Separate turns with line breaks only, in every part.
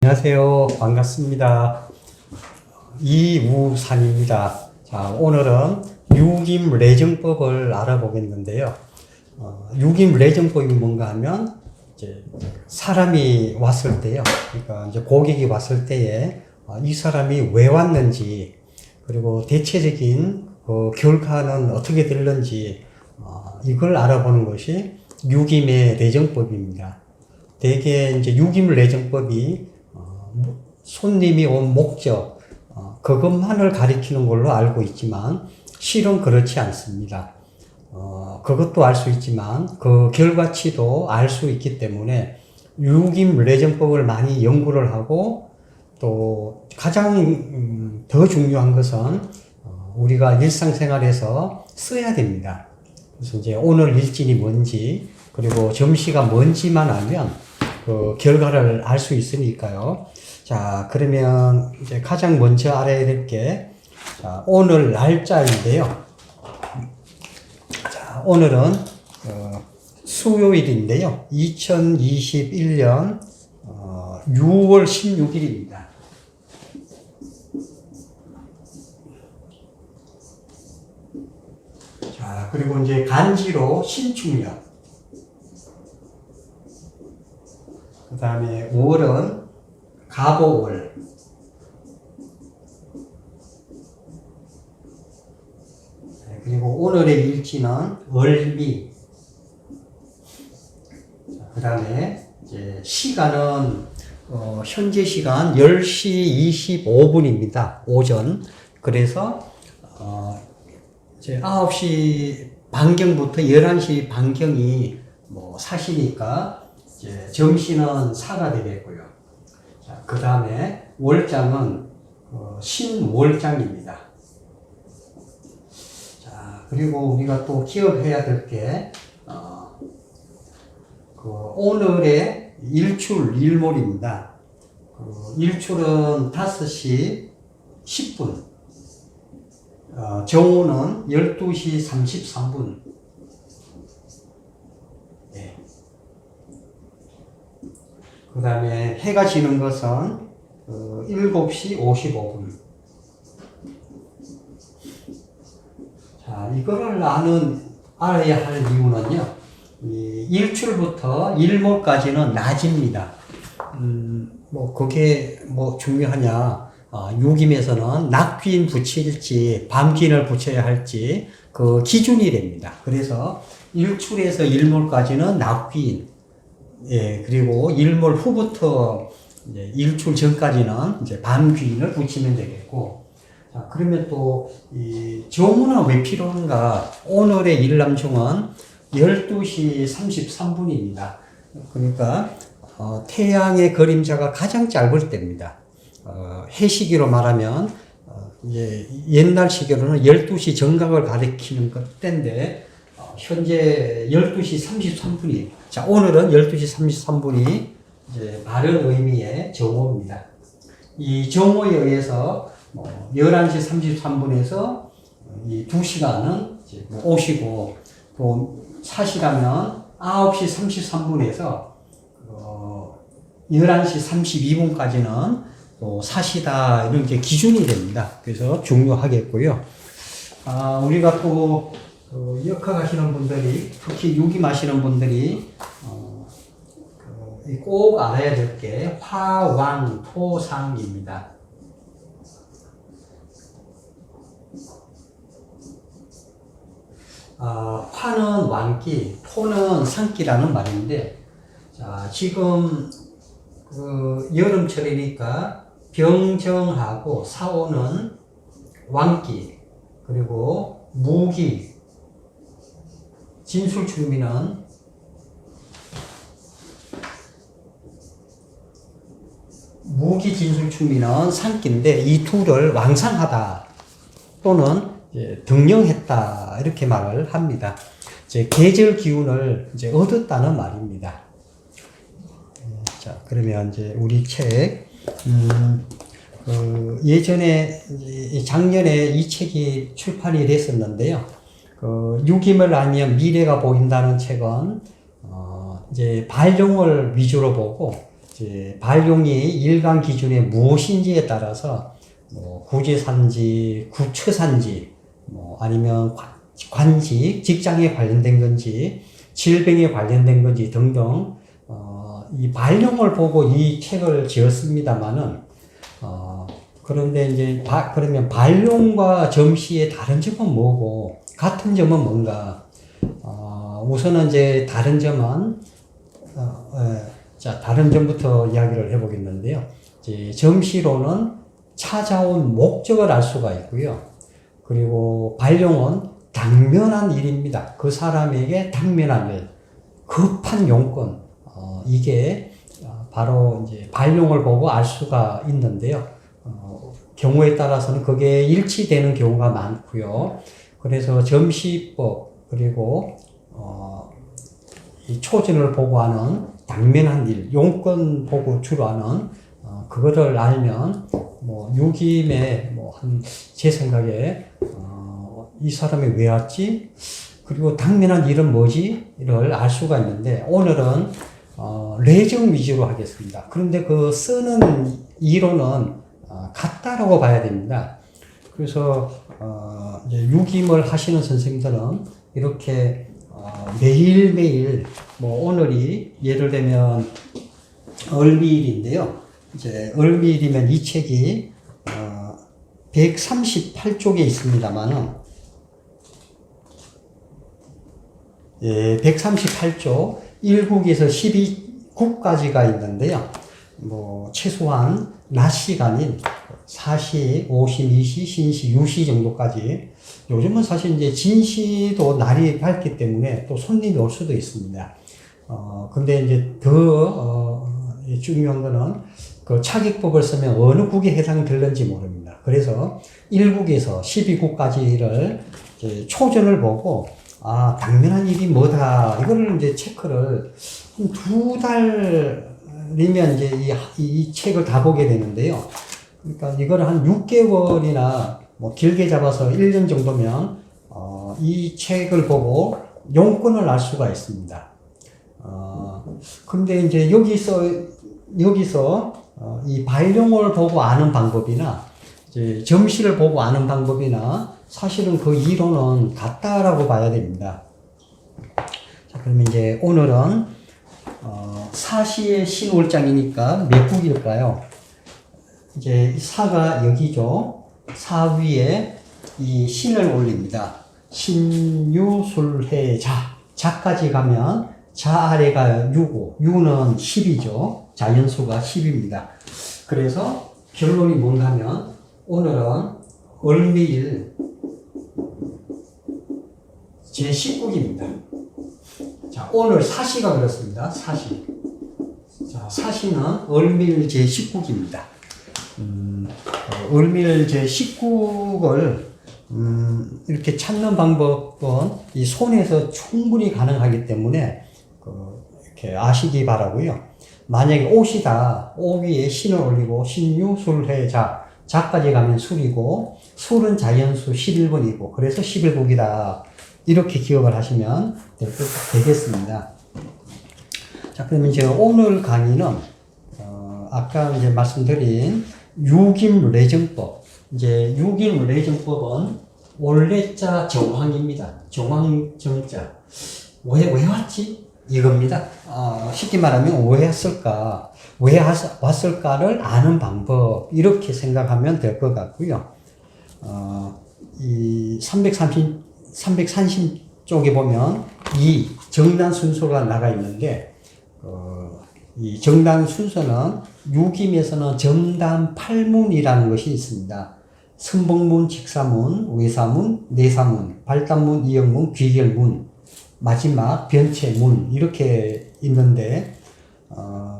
안녕하세요. 반갑습니다. 이우산입니다. 자, 오늘은 유김래정법을 알아보겠는데요. 유김래정법이 뭔가 하면, 이제, 사람이 왔을 때요. 그러니까 이제 고객이 왔을 때에, 이 사람이 왜 왔는지, 그리고 대체적인 결과는 어떻게 될는지, 이걸 알아보는 것이 유김의 내정법입니다. 대개 이제 유김래정법이 손님이 온 목적 그것만을 가리키는 걸로 알고 있지만 실은 그렇지 않습니다. 그것도 알 수 있지만 그 결과치도 알 수 있기 때문에 유김래정법을 많이 연구를 하고 또 가장 더 중요한 것은 우리가 일상생활에서 써야 됩니다. 그래서 이제 오늘 일진이 뭔지 그리고 점시가 뭔지만 알면 그 결과를 알 수 있으니까요. 자, 그러면 이제 가장 먼저 알아야 될 게, 자, 오늘 날짜인데요. 자, 오늘은, 수요일인데요. 2021년, 6월 16일입니다. 자, 그리고 이제 간지로 신축년. 그 다음에 5월은 갑오월. 그리고 오늘의 일지는 월미. 그 다음에 이제 시간은 현재 시간 10시 25분입니다. 오전. 그래서 이제 9시 반경부터 11시 반경이 사시니까 이제 점시는 사가 되겠고요. 자, 그 다음에 월장은 신월장입니다. 자, 그리고 우리가 또 기억해야 될 게, 오늘의 일출, 일몰입니다. 일출은 5시 10분, 정오는 12시 33분. 그 다음에 해가 지는 것은 7시 55분. 자, 이거를 알아야 할 이유는요. 일출부터 일몰까지는 낮입니다. 그게 중요하냐. 유김에서는 낮귀인 붙일지 밤귀인을 붙여야 할지 그 기준이 됩니다. 그래서 일출에서 일몰까지는 낮귀인. 예, 그리고 일몰 후부터 이제 일출 전까지는 이제 밤귀인을 붙이면 되겠고, 자, 그러면 또, 이 정오는 왜 필요한가? 오늘의 일남중은 12시 33분입니다. 그러니까, 태양의 그림자가 가장 짧을 때입니다. 해 시기로 말하면, 이제 옛날 시기로는 12시 정각을 가리키는 때인데, 현재 12시 33분이, 자, 오늘은 12시 33분이 이제 바른 의미의 정오입니다. 이 정오에 의해서 11시 33분에서 이 2시간은 이제 오시고, 또 사시라면 9시 33분에서 11시 32분까지는 또 사시다, 이런 게 기준이 됩니다. 그래서 중요하겠고요. 우리가 또 역학하시는 분들이, 특히 유김하시는 분들이 꼭 알아야 될 게 화왕토상입니다. 화는 왕기, 토는 상기라는 말인데, 자, 지금 여름철이니까 병정하고 사오는 왕기, 그리고 무기, 진술충미는 무기 진술충미는 상기인데 이 둘을 왕상하다 또는 이제 등령했다 이렇게 말을 합니다. 이제 계절 기운을 이제 얻었다는 말입니다. 자, 그러면 이제 우리 책 예전에 작년에 이 책이 출판이 됐었는데요. 유김을 알면 미래가 보인다는 책은 이제 발령을 위주로 보고 이제 발용이 일반 기준에 무엇인지에 따라서 뭐 구제산지, 구처산지, 뭐 아니면 관직, 직장에 관련된 건지, 질병에 관련된 건지 등등 이 발령을 보고 이 책을 지었습니다만은 그런데 이제 그러면 발령과 점시의 다른 점은 뭐고 같은 점은 뭔가? 우선은 이제 다른 점은 자, 다른 점부터 이야기를 해보겠는데요. 이제 점시로는 찾아온 목적을 알 수가 있고요. 그리고 발령은 당면한 일입니다. 그 사람에게 당면한 일, 급한 용건, 이게 바로 이제 발령을 보고 알 수가 있는데요. 경우에 따라서는 그게 일치되는 경우가 많고요. 그래서 점시법 그리고 이 초전을 보고 하는 당면한 일, 용건 보고 주로 하는 그거를 알면 뭐 유김에 뭐 한 제 생각에 이 사람이 왜 왔지? 그리고 당면한 일은 뭐지?를 알 수가 있는데 오늘은 레정 위주로 하겠습니다. 그런데 그 쓰는 이론은 같다라고 봐야 됩니다. 그래서 이제 유김을 하시는 선생님들은 이렇게 매일매일 뭐 오늘이 예를 들면 을미일인데요. 이제 을미일이면 이 책이 138쪽에 있습니다만은 예, 138쪽 1국에서 12국까지가 있는데요. 뭐 최소한 낮 시간인 4시, 5시, 2시, 신시, 유시 정도까지. 요즘은 사실 이제 진시도 날이 밝기 때문에 또 손님이 올 수도 있습니다. 근데 이제 더 중요한 거는 그 차객법을 쓰면 어느 국에 해당되는지 모릅니다. 그래서 1국에서 12국까지를 초전을 보고 당면한 일이 뭐다. 이거를 이제 체크를 한 2달이면 이제 이 책을 다 보게 되는데요. 그러니까 이거를 한 6개월이나 뭐 길게 잡아서 1년 정도면 이 책을 보고 용건을 알 수가 있습니다. 근데 이제 여기서 이 발령을 보고 아는 방법이나 이제 점시를 보고 아는 방법이나 사실은 그 이론은 같다라고 봐야 됩니다. 자, 그러면 이제 오늘은 사시의 신월장이니까 몇 국일까요? 이제 사가 여기죠. 사 위에 이 신을 올립니다. 신유술해자. 자까지 가면 자 아래가 유고, 유는 10이죠. 자연수가 10입니다. 그래서 결론이 뭔가 하면 오늘은 을미일 제19기입니다. 자, 오늘 사시가 그렇습니다. 사시. 자, 사시는 을미일 제19기입니다. 을미일 제19을 이렇게 찾는 방법은 이 손에서 충분히 가능하기 때문에 이렇게 아시기 바라고요. 만약에 옷이다. 옷 위에 신을 올리고 신유술해자. 자까지 가면 술이고 술은 자연수 11번이고 그래서 11국이다. 이렇게 기억을 하시면 되겠습니다. 자, 그러면 이제 오늘 강의는 아까 이제 말씀드린 유김래정법. 이제 유김래정법은 원래자 정황입니다. 정황 정자. 왜 왔지? 이겁니다. 쉽게 말하면 왜 왔을까? 왜 왔을까를 아는 방법. 이렇게 생각하면 될 것 같고요. 이 330쪽에 보면 이 정단 순서가 나가 있는데, 이 정단 순서는 유김에서는 정단 8문이라는 것이 있습니다. 선봉문, 직사문, 외사문, 내사문, 발단문, 이역문, 귀결문, 마지막 변체문 이렇게 있는데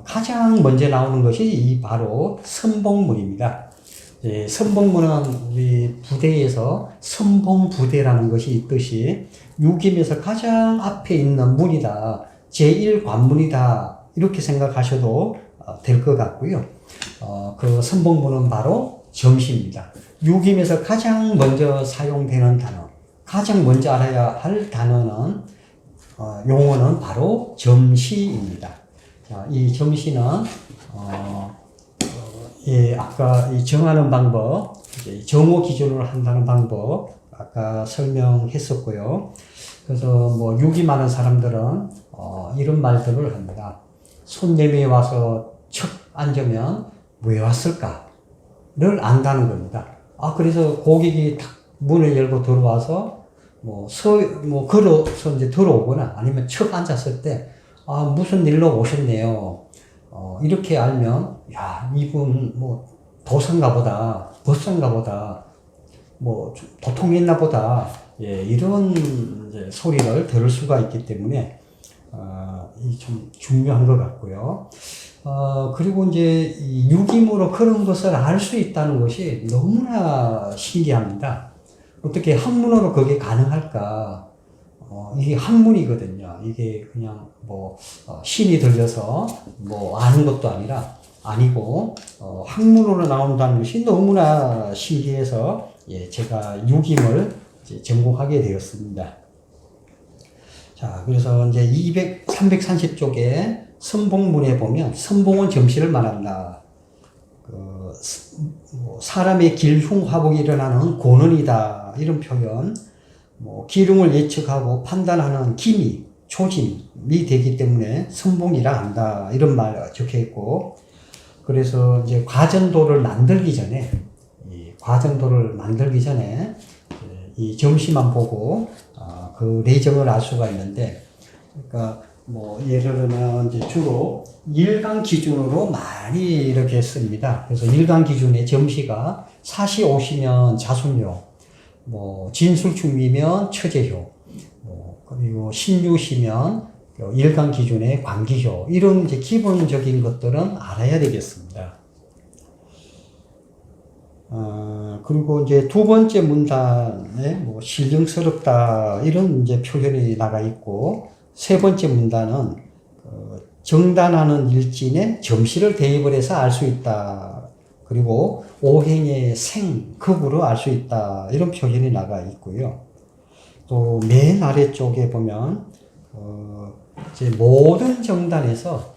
가장 먼저 나오는 것이 이 바로 선봉문입니다. 선봉문은 우리 부대에서 선봉부대라는 것이 있듯이 유김에서 가장 앞에 있는 문이다. 제1관문이다. 이렇게 생각하셔도 될 것 같고요. 그 선봉문은 바로 점시입니다. 유김에서 가장 먼저 사용되는 단어, 가장 먼저 알아야 할 단어는 용어는 바로 점시입니다. 자, 이 점시는 예, 아까 이 정하는 방법, 이제 정오 기준으로 한다는 방법, 아까 설명했었고요. 그래서 뭐 유기 많은 사람들은 이런 말들을 합니다. 손님이 와서 척 앉으면 왜 왔을까를 안다는 겁니다. 그래서 고객이 탁 문을 열고 들어와서 걸어서 이제 들어오거나 아니면 척 앉았을 때, 무슨 일로 오셨네요. 이렇게 알면, 야, 이분 도산가 보다, 벗산가 보다, 좀 도통이 있나 보다, 예, 이런 이제 소리를 들을 수가 있기 때문에, 이 좀 중요한 것 같고요. 그리고 이제 이 유기무로 그런 것을 알 수 있다는 것이 너무나 신기합니다. 어떻게 한문으로 그게 가능할까? 이게 한문이거든요. 이게 그냥 신이 들려서 아는 것도 아니고, 학문으로 나온다는 것이 너무나 신기해서, 예, 제가 유김을 이제 전공하게 되었습니다. 자, 그래서 이제 330쪽에 선봉문에 보면, 선봉은 점시를 말한다. 사람의 길흉화복이 일어나는 고는이다. 이런 표현. 기lum을 예측하고 판단하는 기미, 초짐이 되기 때문에 선봉이라 한다. 이런 말 적혀 있고, 그래서 이제 과전도를 만들기 전에 이 점시만 보고 그 내정을 알 수가 있는데, 그러니까 예를 들면 이제 주로 일간 기준으로 많이 이렇게 씁니다. 그래서 일간 기준의 점시가 사시 오시면 자순요, 진술충미면 처제효, 그리고 신유시면 일간 기준의 관기효, 이런 이제 기본적인 것들은 알아야 되겠습니다. 그리고 이제 두 번째 문단에 신령스럽다 이런 이제 표현이 나가 있고, 세 번째 문단은 정단하는 일진에 점시를 대입을 해서 알 수 있다. 그리고 오행의 극으로 알 수 있다. 이런 표현이 나가 있고요. 또 맨 아래쪽에 보면 이제 모든 정단에서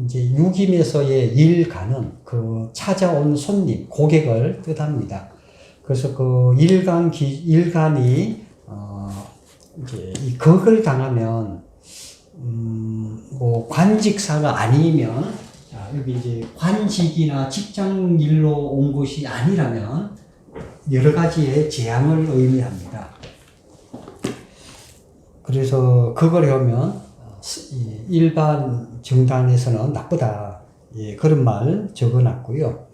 이제 유김에서의 일간은 그 찾아온 손님, 고객을 뜻합니다. 그래서 그 일간이 이제 이 극을 당하면 관직사가 아니면, 자, 여기 이제 관직이나 직장 일로 온 것이 아니라면 여러 가지의 재앙을 의미합니다. 그래서 그걸 하면 일반 정단에서는 나쁘다. 예, 그런 말 적어놨고요.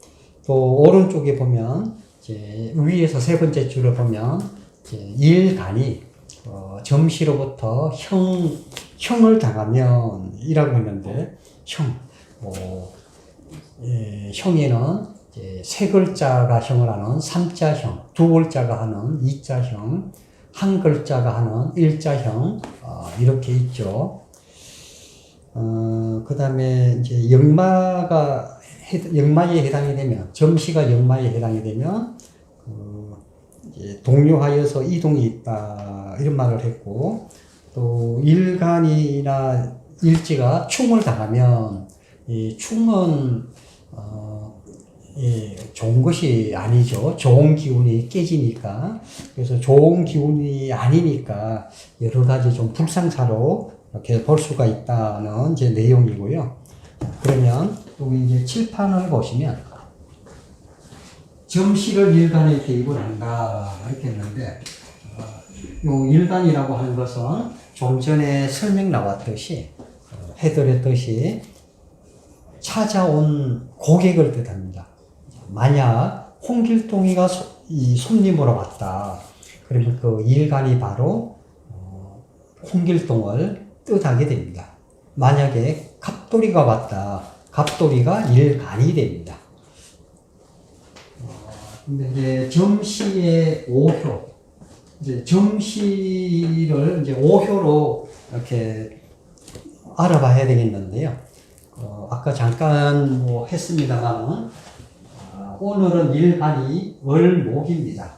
또 오른쪽에 보면 이제 위에서 세 번째 줄을 보면 이제 일간이 점시로부터 형을 당하면 이라고 했는데, 형에는 이제 세 글자가 형을 하는 삼자형, 두 글자가 하는 이자형, 한 글자가 하는 일자형, 이렇게 있죠. 그 다음에 이제 역마에 해당이 되면, 점시가 역마에 해당이 되면, 이제 동요하여서 이동이 있다. 이런 말을 했고, 또 일간이나 일지가 충을 당하면, 이 충은, 좋은 것이 아니죠. 좋은 기운이 깨지니까. 그래서 좋은 기운이 아니니까 여러 가지 좀 불상사로 이렇게 볼 수가 있다는 이제 내용이고요. 그러면 여기 이제 칠판을 보시면 점시를 일간에 대입을 한다 이렇게 했는데, 요 일간이라고 하는 것은 좀 전에 설명 나왔듯이 해드렸듯이 찾아온 고객을 뜻합니다. 만약 홍길동이가 이 손님으로 왔다. 그러면 그 일간이 바로 홍길동을 뜻하게 됩니다. 만약에 갑돌이가 왔다. 갑돌이가 일간이 됩니다. 근데 이제 점시의 오효, 이제 점시를 이제 오효로 이렇게 알아봐야 되겠는데요. 아까 잠깐 했습니다만, 오늘은 일간이 월목입니다.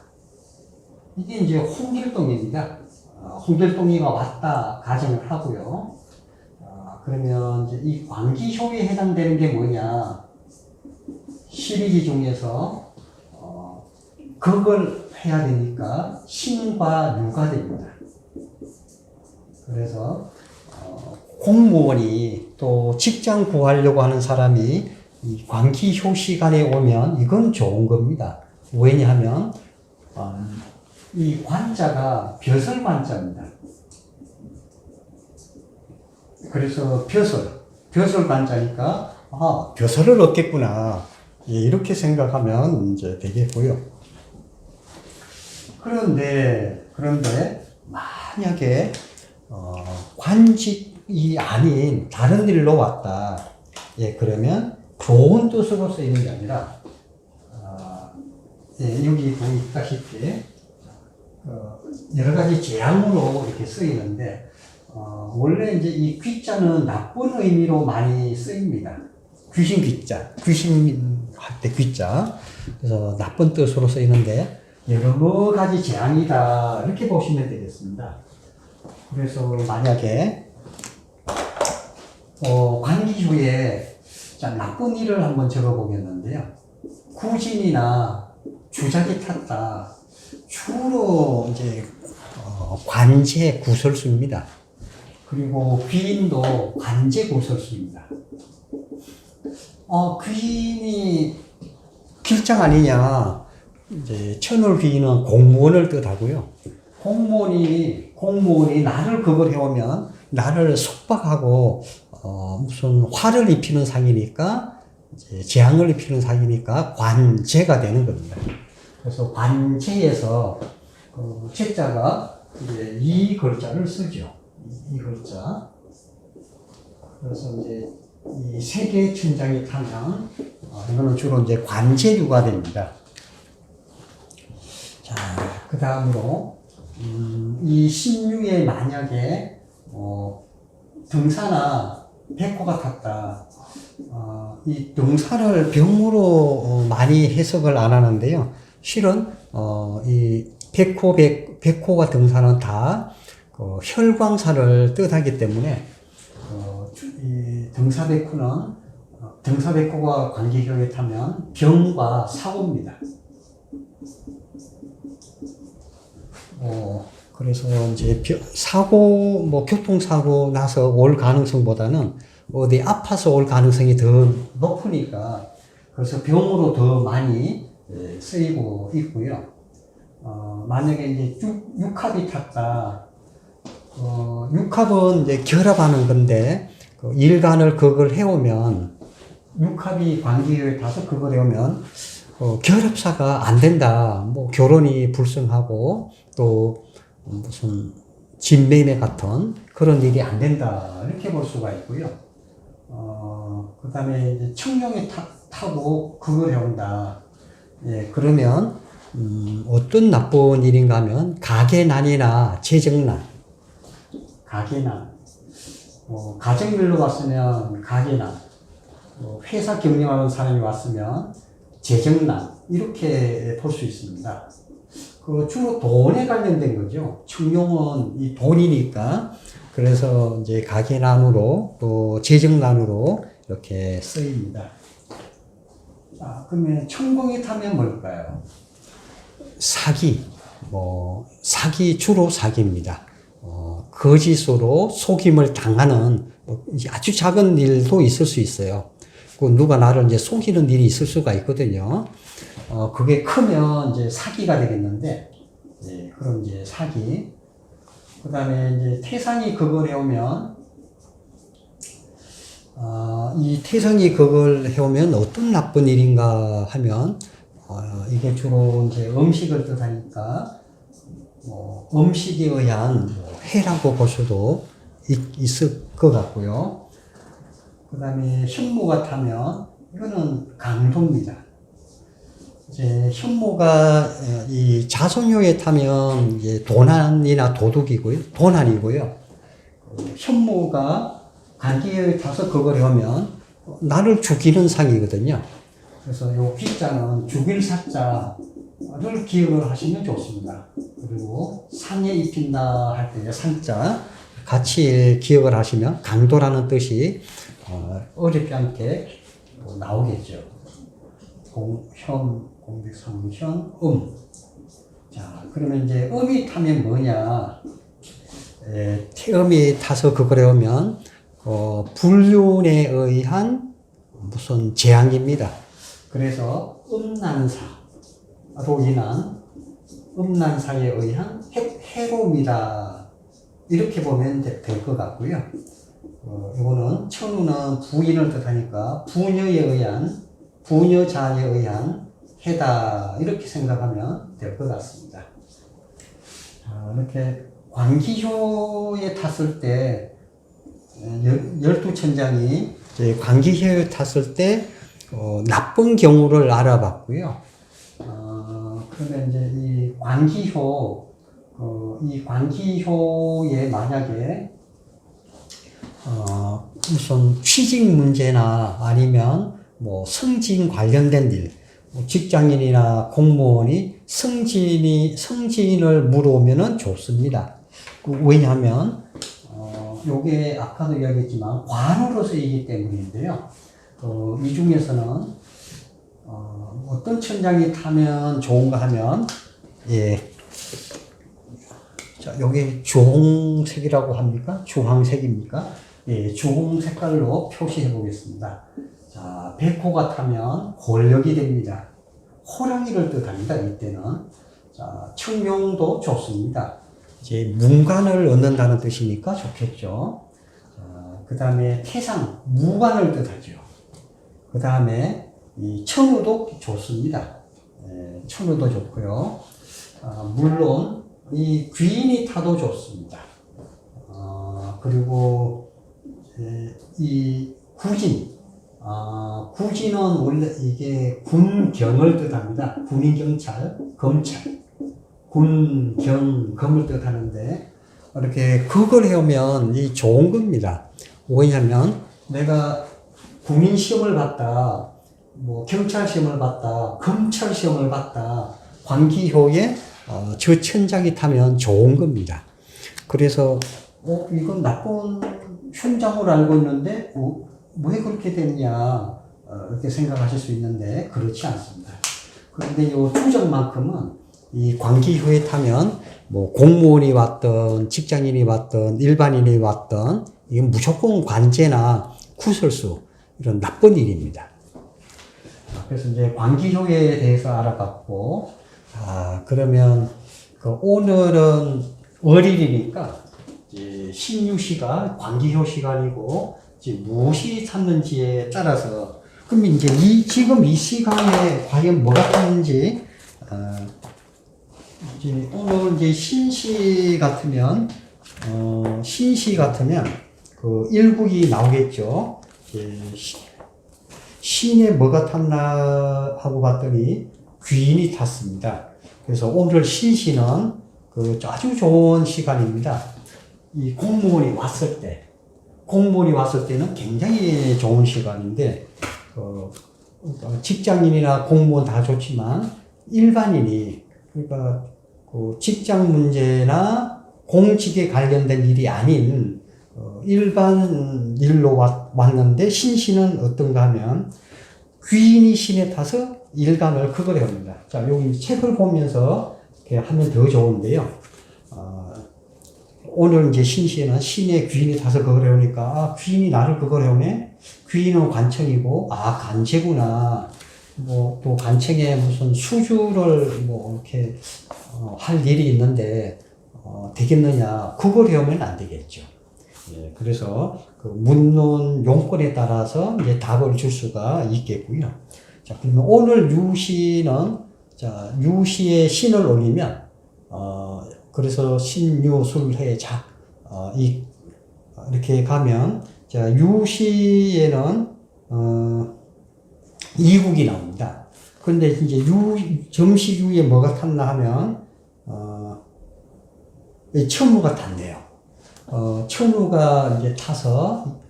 이게 이제 홍길동입니다. 홍길동이가 왔다 가정을 하고요. 그러면 이제 이 관기효에 해당되는 게 뭐냐? 12기 중에서 그걸 해야 되니까 신과 유가 됩니다. 그래서 공무원이 또 직장 구하려고 하는 사람이 이 관기효 시간에 오면 이건 좋은 겁니다. 왜냐하면 이 관자가 벼슬 관자입니다. 그래서 벼슬 관자니까 벼슬을 얻겠구나, 이렇게 생각하면 이제 되겠고요. 그런데 만약에 관직이 아닌 다른 일로 왔다. 그러면 좋은 뜻으로 쓰이는 게 아니라 여기 보시다시피 여러 가지 재앙으로 이렇게 쓰이는데 원래 이제 이 귀자는 나쁜 의미로 많이 쓰입니다. 귀신 귀자, 귀신 할 때 귀자. 그래서 나쁜 뜻으로 쓰이는데 여러 가지 재앙이다, 이렇게 보시면 되겠습니다. 그래서 만약에 관기효에 나쁜 일을 한번 적어보겠는데요. 구진이나 주작이 탔다. 주로 이제 관제 구설수입니다. 그리고 귀인도 관제 구설수입니다. 귀인이 길장 아니냐? 이제 천을귀인은 공무원을 뜻하고요. 공무원이 나를 그걸 해오면 나를 속박하고 무슨 화를 입히는 상이니까, 이제 재앙을 입히는 상이니까 관제가 되는 겁니다. 그래서 관제에서 제자가 이제 이 글자를 쓰죠. 이 글자. 그래서 이제 이 세 개의 춘장이 타면 이거는 주로 이제 관제류가 됩니다. 자, 그 다음으로 이 신유에 만약에 등사나 백호가 탔다. 이 등사를 병으로 많이 해석을 안 하는데요. 실은 이 백호가 등사는 다 혈광사를 뜻하기 때문에 이 등사백호가 관계효에 타면 병과 사고입니다. 그래서 이제 사고, 교통사고 나서 올 가능성보다는 어디 아파서 올 가능성이 더 높으니까, 그래서 병으로 더 많이 쓰이고 있고요. 만약에 이제 육합이 탔다. 육합은 이제 결합하는 건데, 일간을 그걸 해오면, 육합이 관계에 타서 그걸 해오면, 결합사가 안 된다. 결혼이 불성하고, 또, 무슨, 진매매 같은 그런 일이 안 된다. 이렇게 볼 수가 있고요. 그 다음에 이제 청룡에 타고 그걸 해온다. 그러면, 어떤 나쁜 일인가 하면, 가계난이나 재정난. 가계난. 가정일로 왔으면 가계난. 회사 경영하는 사람이 왔으면 재정난. 이렇게 볼 수 있습니다. 주로 돈에 관련된 거죠. 청룡은 이 돈이니까. 그래서 이제 가계난으로 또 재정난으로 이렇게 쓰입니다. 자, 그러면 천공이 타면 뭘까요? 사기. 주로 사기입니다. 거짓으로 속임을 당하는 아주 작은 일도 있을 수 있어요. 누가 나를 이제 속이는 일이 있을 수가 있거든요. 그게 크면 이제 사기가 되겠는데, 그럼 이제 사기. 그 다음에 이제 태상이 그걸 해오면, 이 태상이 그걸 해오면 어떤 나쁜 일인가 하면, 이게 주로 이제 음식을 뜻하니까, 음식에 의한 해라고 볼 수도 있을 것 같고요. 그 다음에 현모가 타면, 이거는 강도입니다. 이제 현모가 이 자손효에 타면 이제 도난이나 도둑이고요. 도난이고요. 현모가 관계에 타서 그걸 하면 나를 죽이는 상이거든요. 그래서 요 귀자는 죽일 사자를 기억을 하시면 좋습니다. 그리고 상에 입힌다 할 때 상자, 같이 기억을 하시면 강도라는 뜻이 어렵지 않게 나오겠죠. 현, 공백, 성현, 자, 그러면 이제 음이 타면 뭐냐? 태음이 타서 그걸 해오면 불륜에 의한 무슨 재앙입니다. 그래서 음란사로 인한 음란사에 의한 해로움이다. 이렇게 보면 될 것 같고요. 이거는 천우는 부인을 뜻하니까 부녀자에 의한 해다. 이렇게 생각하면 될 것 같습니다. 이렇게 관기효에 탔을 때 12천장이 관기효에 탔을 때 나쁜 경우를 알아봤고요. 그러면 이제 이 관기효에 만약에 무슨 취직 문제나 아니면 뭐 승진 관련된 일, 직장인이나 공무원이 승진을 물어오면은 좋습니다. 왜냐하면 요게 아까도 이야기했지만 관으로 쓰이기 때문인데요. 이 중에서는 어떤 천장이 타면 좋은가 하면 자, 여기 주홍색이라고 합니까? 주황색입니까? 주홍 색깔로 표시해 보겠습니다. 자, 백호가 타면 권력이 됩니다. 호랑이를 뜻합니다. 이때는. 자, 청룡도 좋습니다. 이제 문관을 얻는다는 뜻이니까 좋겠죠. 그 다음에 태상, 무관을 뜻하죠. 그 다음에 이 천우도 좋습니다. 천우도 좋고요. 물론 이 귀인이 타도 좋습니다. 그리고 이 구진, 구진은 원래 이게 군경을 뜻합니다. 군인, 경찰, 검찰, 군, 경, 검을 뜻하는데 이렇게 그걸 해오면 이 좋은 겁니다. 왜냐면 내가 군인 시험을 봤다, 뭐 경찰 시험을 봤다, 검찰 시험을 봤다, 관기효에 저 천장이 타면 좋은 겁니다. 그래서 이건 나쁜 흉장으로 알고 있는데 왜 그렇게 됐냐 이렇게 생각하실 수 있는데 그렇지 않습니다. 그런데 이 추정만큼은 이 관기효에 타면 뭐 공무원이 왔든 직장인이 왔든 일반인이 왔든 이건 무조건 관제나 구설수 이런 나쁜 일입니다. 그래서 이제 관기효에 대해서 알아봤고, 그러면 오늘은 월일이니까 이제 신유시가 관기효 시간이고 이제 무엇이 탔는지에 따라서 그럼 이제 지금 이 시간에 과연 뭐가 탔는지 이제 오늘 이제 신시 같으면 그 일국이 나오겠죠. 신에 뭐가 탔나 하고 봤더니 귀인이 탔습니다. 그래서 오늘 신시는 그 아주 좋은 시간입니다. 이 공무원이 왔을 때는 굉장히 좋은 시간인데, 직장인이나 공무원 다 좋지만, 일반인이, 그러니까, 직장 문제나 공직에 관련된 일이 아닌, 일반 일로 왔는데, 신시는 어떤가 하면, 귀인이 신에 타서 일간을 그걸 합니다. 자, 여기 책을 보면서 이렇게 하면 더 좋은데요. 오늘 이제 신시에는 신의 귀인이 타서 그걸 해오니까, 귀인이 나를 그걸 해오네? 귀인은 관청이고, 간제구나. 뭐, 또 관청에 무슨 수주를 뭐, 이렇게, 할 일이 있는데, 되겠느냐. 그걸 해오면 안 되겠죠. 그래서, 그 묻는 용건에 따라서 이제 답을 줄 수가 있겠고요. 자, 그러면 오늘 유시는, 자, 유시에 신을 올리면, 그래서 신유술해자 이렇게 가면 자 유시에는 이국이 나옵니다. 그런데 이제 점시유에 뭐가 탔나 하면 천우가 탔네요. 천우가 이제 타서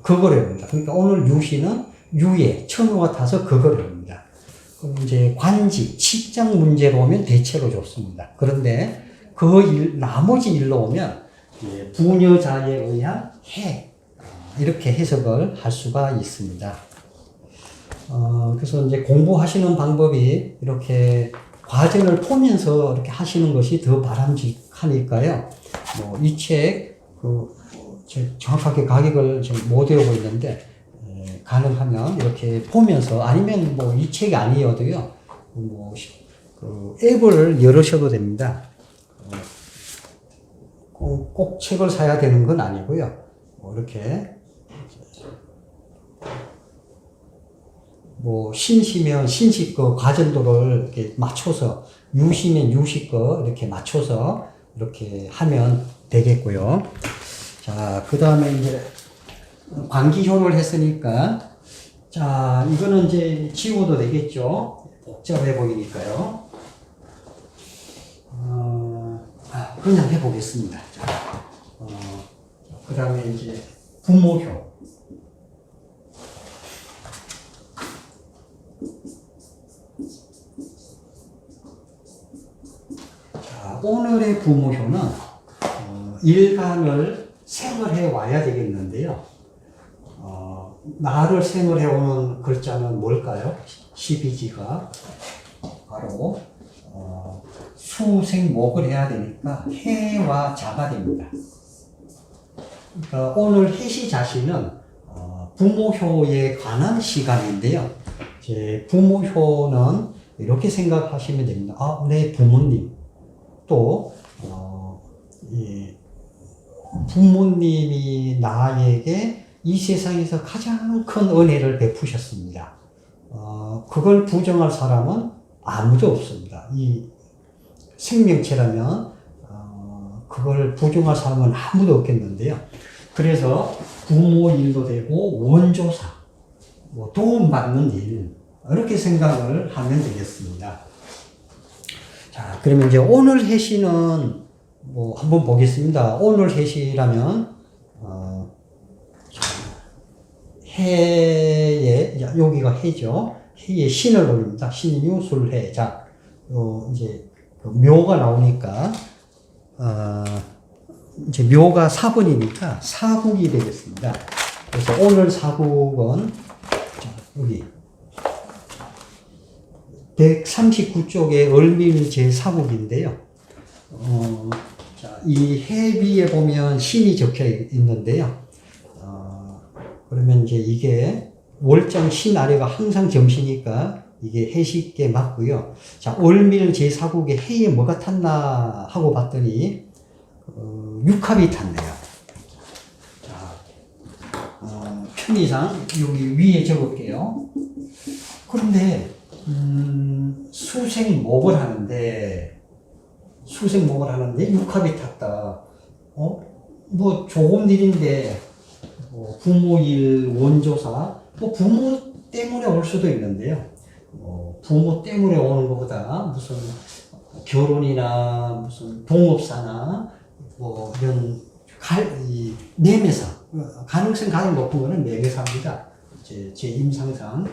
그걸 해봅니다. 그러니까 오늘 유시는 유에 천우가 타서 그걸 해봅니다. 그럼 이제 관직, 직장 문제로 오면 대체로 좋습니다. 그런데 나머지 일로 오면 예, 부녀자에 의한 해. 이렇게 해석을 할 수가 있습니다. 그래서 이제 공부하시는 방법이 이렇게 과정을 보면서 이렇게 하시는 것이 더 바람직하니까요. 뭐, 이 책, 정확하게 가격을 지금 못 외우고 있는데, 가능하면 이렇게 보면서, 아니면 뭐, 이 책이 아니어도요, 뭐, 앱을 열으셔도 됩니다. 꼭 책을 사야 되는 건 아니고요. 뭐, 이렇게, 뭐, 신시면 신시거 과전도를 이렇게 맞춰서, 유시면 유시거 이렇게 맞춰서 이렇게 하면 되겠고요. 자, 그 다음에 이제 관기효를 했으니까, 자, 이거는 이제 지워도 되겠죠. 복잡해 보이니까요. 그냥 해보겠습니다. 자, 그 다음에 이제 부모효. 자, 오늘의 부모효는 일간을 생을 해 와야 되겠는데요. 나를 생을 해오는 글자는 뭘까요? 12지가 바로 수생목을 해야 되니까 해와 자가 됩니다. 그러니까 오늘 해시 자신은 부모효에 관한 시간인데요. 제 부모효는 이렇게 생각하시면 됩니다. 내 부모님 또 부모님이 나에게 이 세상에서 가장 큰 은혜를 베푸셨습니다. 그걸 부정할 사람은 아무도 없습니다. 이 생명체라면 그걸 부정할 사람은 아무도 없겠는데요. 그래서 부모 일도 되고 원조사, 뭐 도움받는 일, 이렇게 생각을 하면 되겠습니다. 자, 그러면 이제 오늘 해시는 뭐 한번 보겠습니다. 오늘 해시라면 해에, 여기가 해죠. 해에 신을 올립니다. 신유술해. 자, 이제 묘가 나오니까 이제 묘가 사분이니까 사국이 되겠습니다. 그래서 오늘 사국은 여기 139쪽에 을밀 제4국인데요. 자, 이 해비에 보면 신이 적혀 있는데요. 그러면 이제 이게 월장 신 아래가 항상 점시니까 이게 해식에 맞고요. 자, 을밀 제4국에 해에 뭐가 탔나 하고 봤더니 육합이 탔네요. 자, 편의상 여기 위에 적을게요. 그런데 수생목을 하는데 육합이 탔다. 뭐 좋은 일인데 부모일 원조사, 뭐 부모 때문에 올 수도 있는데요. 부모 때문에 오는 것보다 무슨 결혼이나 무슨 동업사나 뭐 이런 매매사, 가능성 가장 높은 거는 매매사입니다. 제 임상상.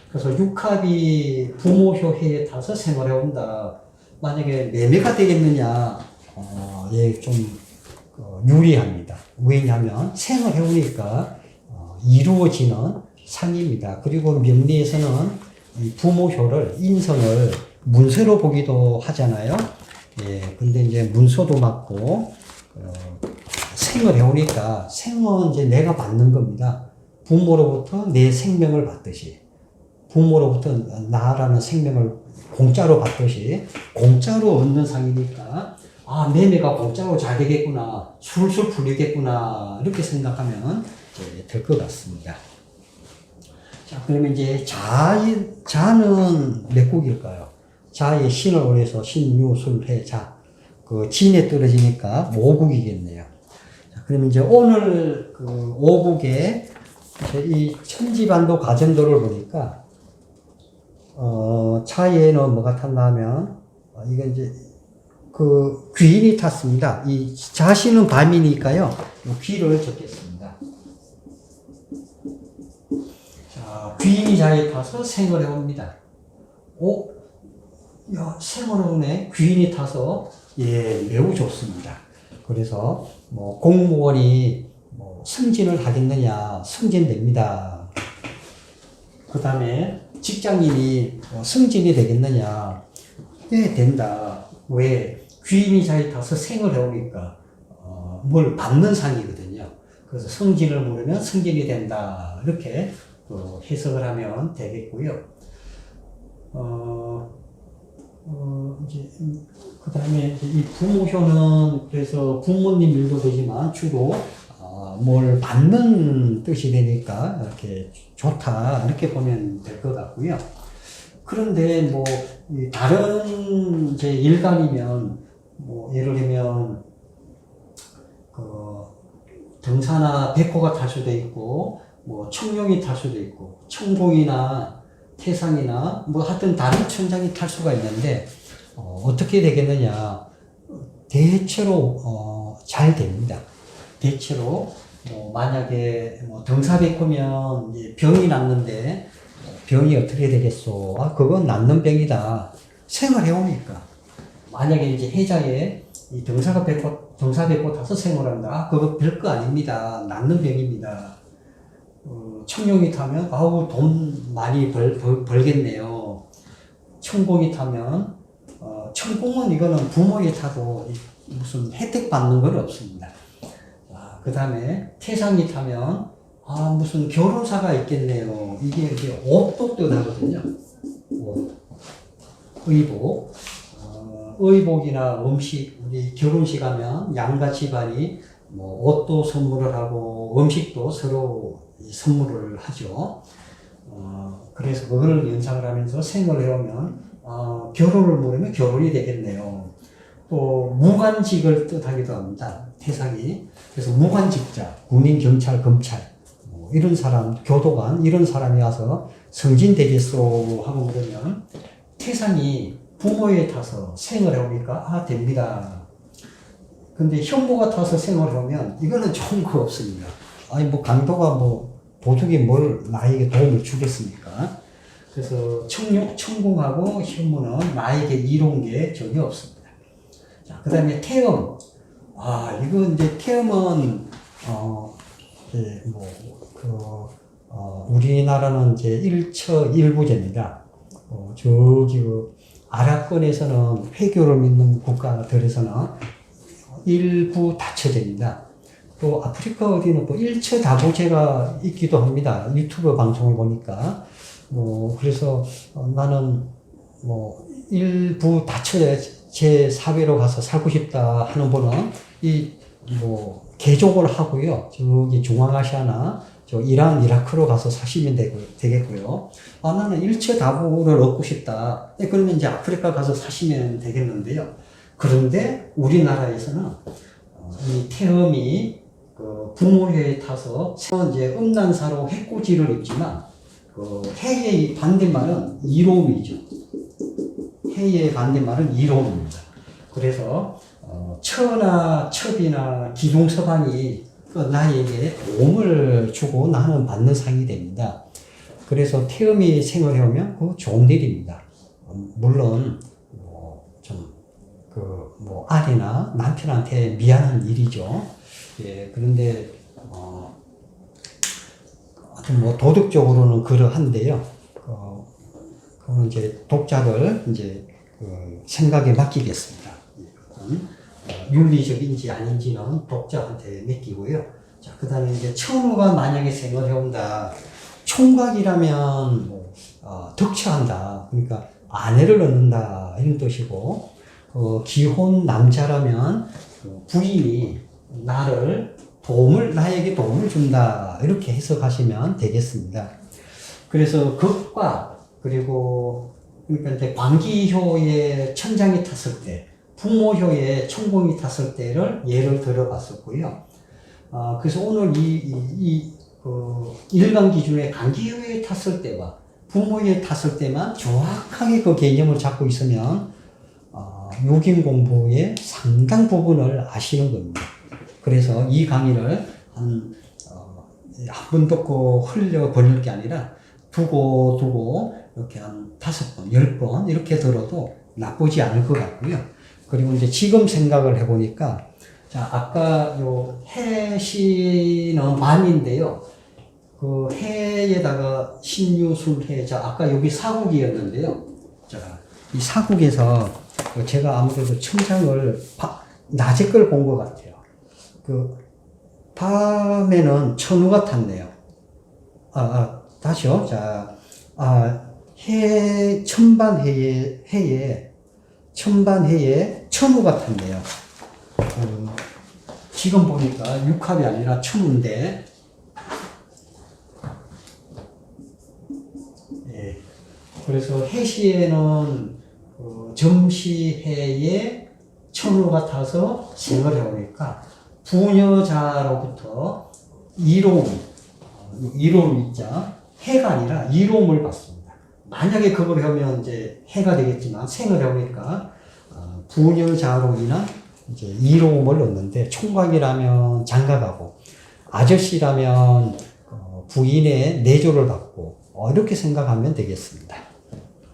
그래서 육합이 부모효해에 타서 생활해 온다. 만약에 매매가 되겠느냐, 예, 좀 유리합니다. 왜냐하면 생을 해오니까 이루어지는 상입니다. 그리고 명리에서는 이 부모효를 인성을 문서로 보기도 하잖아요. 예, 근데 이제 문서도 맞고 생을 해오니까 생은 이제 내가 받는 겁니다. 부모로부터 내 생명을 받듯이, 부모로부터 나라는 생명을 공짜로 받듯이 공짜로 얻는 상이니까 매매가 공짜로 잘 되겠구나, 술술 풀리겠구나, 이렇게 생각하면 될 것 같습니다. 자, 그러면 이제 자는 몇 국일까요? 자의 신을 올려서 신유술해 자. 그 진에 떨어지니까 5국이겠네요. 자, 그러면 이제 오늘 그 5국에 이 천지반도 가정도를 보니까, 자에는 뭐가 탔나 하면, 이게 이제 그 귀인이 탔습니다. 이 자신은 밤이니까요. 귀를 적겠습니다. 자, 귀인이 자에 타서 생을 해옵니다. 생을 해오네. 귀인이 타서, 예, 매우 좋습니다. 그래서 뭐 공무원이 뭐 승진을 하겠느냐? 승진됩니다. 그 다음에 직장인이 승진이 되겠느냐? 네, 된다. 왜? 귀인이 자리 타서 생을 해오니까 뭘 받는 상이거든요. 그래서 승진을 모르면 승진이 된다. 이렇게 해석을 하면 되겠고요. 이제 그 다음에 이 부모효는 그래서 부모님 일도 되지만 주로 뭘 받는 뜻이 되니까 이렇게 좋다 이렇게 보면 될 것 같고요. 그런데 뭐 다른 이제 일간이면 뭐 예를 들면 그 등사나 백호가 탈 수도 있고 뭐 청룡이 탈 수도 있고 청공이나 태상이나 뭐 하여튼 다른 천장이 탈 수가 있는데 어떻게 되겠느냐? 대체로 잘 됩니다. 대체로 만약에 뭐 등사백호면 병이 났는데 병이 어떻게 되겠소? 그건 낫는 병이다. 생활해오니까. 만약에 이제 해자에 이 등사백호 타서 생활한다. 그거 별거 아닙니다. 낫는 병입니다. 청룡이 타면 돈 많이 벌겠네요. 천공이 타면 천공은 이거는 부모에 타도 무슨 혜택 받는 건 없습니다. 그 다음에 태상이 타면 무슨 결혼사가 있겠네요. 이게 옷도 뜻하거든요. 의복. 의복이나 음식, 우리 결혼식 하면 양가 집안이 뭐 옷도 선물을 하고 음식도 서로 선물을 하죠. 그래서 그걸 연상을 하면서 생을 해오면 결혼을 모르면 결혼이 되겠네요. 또 무관직을 뜻하기도 합니다. 태상이. 그래서 무관직자, 군인, 경찰, 검찰 이런 사람, 교도관 이런 사람이 와서 승진되겠소 하고 그러면 태상이 부모에 타서 생을 해오니까 됩니다. 근데 현모가 타서 생을 하면 이거는 좋은 거 없습니다. 뭐 강도가 도둑이 뭘 나에게 도움을 주겠습니까? 그래서 천공하고 현모는 나에게 이로운 게 전혀 없습니다. 자, 그 다음에 태음. 이거 이제 태음은 우리나라는 이제 일처일부제입니다. 저기 아랍권에서는 회교를 믿는 국가들에서는 일부다처제입니다. 또 아프리카 어디는 또 일처다부제가 있기도 합니다. 유튜브 방송을 보니까. 그래서 나는 일부다처제 사회로 가서 살고 싶다 하는 분은 개족을 하고요. 저기 중앙아시아나 이란, 이라크로 가서 사시면 되겠고요. 나는 일처다부를 얻고 싶다. 그러면 이제 아프리카 가서 사시면 되겠는데요. 그런데 우리나라에서는 이 태음이 부모회에 타서 이제 음란사로 해코지를 입지만 해의 반대말은 이로움이죠. 해의 반대말은 이로움입니다. 그래서 처나 첩이나 기동서방이 나에게 도움을 주고 나는 받는 상이 됩니다. 그래서 태음이 생을 해오면 그거 좋은 일입니다. 물론 아내나 남편한테 미안한 일이죠. 그런데 하여튼 도덕적으로는 그러한데요. 그건 이제 독자들 생각에 맡기겠습니다. 윤리적인지 아닌지는 독자한테 맡기고요. 자, 그 다음에 이제 천우가 만약에 생을 해온다. 총각이라면 득처한다. 그러니까 아내를 얻는다. 이런 뜻이고, 기혼 남자라면 부인이 나에게 도움을 준다. 이렇게 해석하시면 되겠습니다. 그래서 극과, 그러니까 이제 광기효의 천장이 탔을 때, 부모효의 천공이 탔을 때를 예를 들어봤었고요. 그래서 오늘 일간 기준의 광기효에 탔을 때와 부모에 탔을 때만 정확하게 그 개념을 잡고 있으면 요긴 공부의 상당 부분을 아시는 겁니다. 그래서 이 강의를 한 번 듣고 흘려버릴 게 아니라 두고 이렇게 한 5번, 10번 이렇게 들어도 나쁘지 않을 것 같고요. 그리고 이제 지금 생각을 해보니까 자, 아까 요 해시는 만인데요. 그 해에다가 신유술해. 자, 아까 여기 사국이었는데요. 자, 이 사국에서 제가 아무래도 천장을 낮에 걸 본 것 같아요. 그 밤에는 천우가 탔네요. 다시요. 자, 천반해에 천우가 탔네요. 지금 보니까 육합이 아니라 천우인데, 예. 그래서 해시에는 점시해에 천우가 타서 생을 해오니까 부녀자로부터 이로움 있자 해가 아니라 이로움을 받습니다. 만약에 그걸 하면 이제 해가 되겠지만 생을 해오니까 부녀자로 인한 이제 이로움을 얻는데, 총각이라면 장가가고 아저씨라면 부인의 내조를 받고 이렇게 생각하면 되겠습니다.